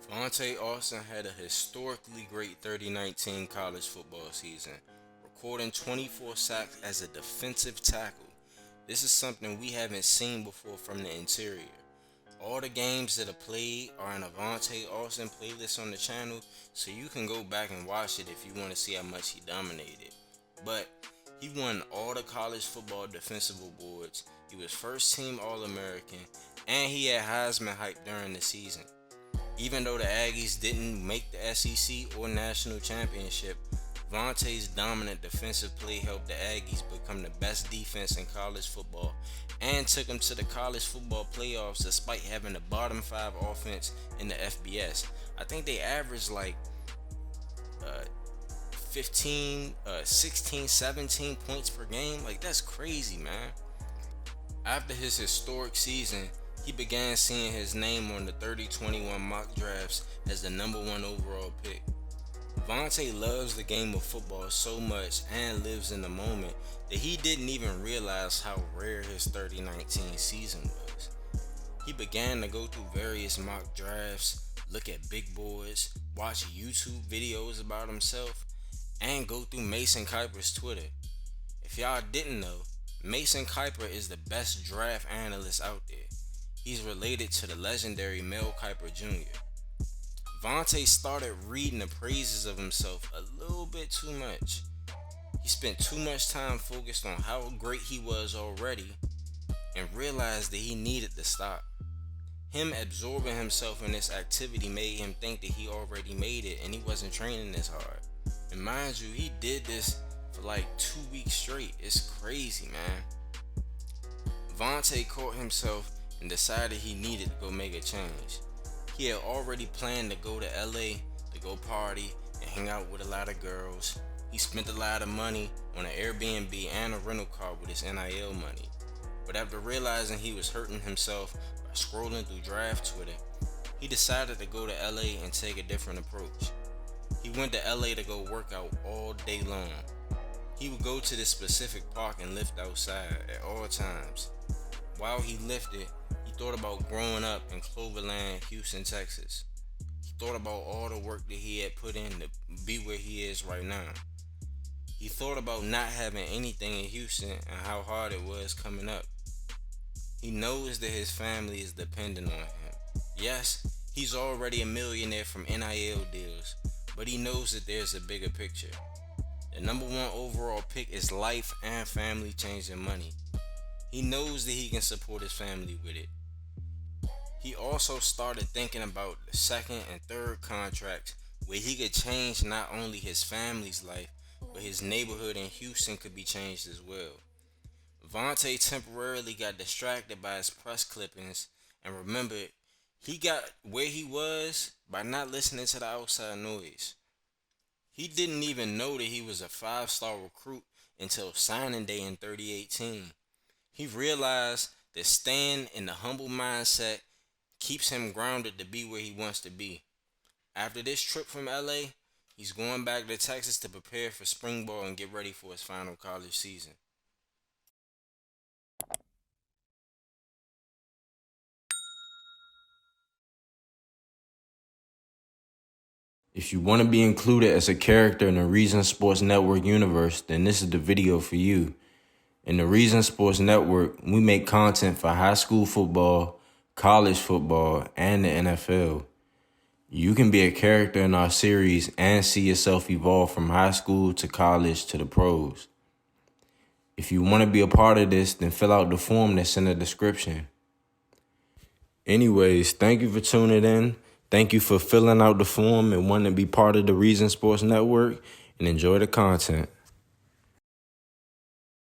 VANTE Austin had a historically great 2019 college football season, recording 24 sacks as a defensive tackle. This is something we haven't seen before from the interior. All the games that are played are in a VANTE Austin playlist on the channel, so you can go back and watch it if you want to see how much he dominated. But he won all the college football defensive awards, he was first team All American, and he had Heisman hype during the season. Even though the Aggies didn't make the SEC or national championship, Vontae's dominant defensive play helped the Aggies become the best defense in college football and took them to the college football playoffs despite having the bottom 5 offense in the FBS. I think they averaged like uh, 15, 16, 17 points per game. Like, that's crazy, man. After his historic season, he began seeing his name on the 3021 mock drafts as the number 1 overall pick. Vontae loves the game of football so much and lives in the moment that he didn't even realize how rare his 2019 season was. He began to go through various mock drafts, look at big boards, watch YouTube videos about himself, and go through Mason Kiper's Twitter. If y'all didn't know, Mason Kiper is the best draft analyst out there. He's related to the legendary Mel Kiper Jr. Vontae started reading the praises of himself a little bit too much. He spent too much time focused on how great he was already and realized that he needed to stop. Him absorbing himself in this activity made him think that he already made it and he wasn't training this hard. And mind you, he did this for like 2 weeks straight. It's crazy, man. Vontae caught himself and decided he needed to go make a change. He had already planned to go to LA to go party and hang out with a lot of girls. He spent a lot of money on an Airbnb and a rental car with his NIL money. But after realizing he was hurting himself by scrolling through draft Twitter, he decided to go to LA and take a different approach. He went to LA to go work out all day long. He would go to this specific park and lift outside at all times. While he lifted, he thought about growing up in Cloverland, Houston, Texas. He thought about all the work that he had put in to be where he is right now. He thought about not having anything in Houston and how hard it was coming up. He knows that his family is dependent on him. Yes, he's already a millionaire from NIL deals, but he knows that there's a bigger picture. The number 1 overall pick is life and family changing money. He knows that he can support his family with it. He also started thinking about the 2nd and 3rd contracts where he could change not only his family's life, but his neighborhood in Houston could be changed as well. Vontae temporarily got distracted by his press clippings and remembered he got where he was by not listening to the outside noise. He didn't even know that he was a 5-star recruit until signing day in 2018. He realized that staying in the humble mindset keeps him grounded to be where he wants to be. After this trip from LA, he's going back to Texas to prepare for spring ball and get ready for his final college season. If you want to be included as a character in the Reason Sports Network universe, then this is the video for you. In the Reason Sports Network, we make content for high school football, college football, and the NFL. You can be a character in our series and see yourself evolve from high school to college to the pros. If you want to be a part of this, then fill out the form that's in the description. Anyways, thank you for tuning in. Thank you for filling out the form and wanting to be part of the Reason Sports Network, and enjoy the content.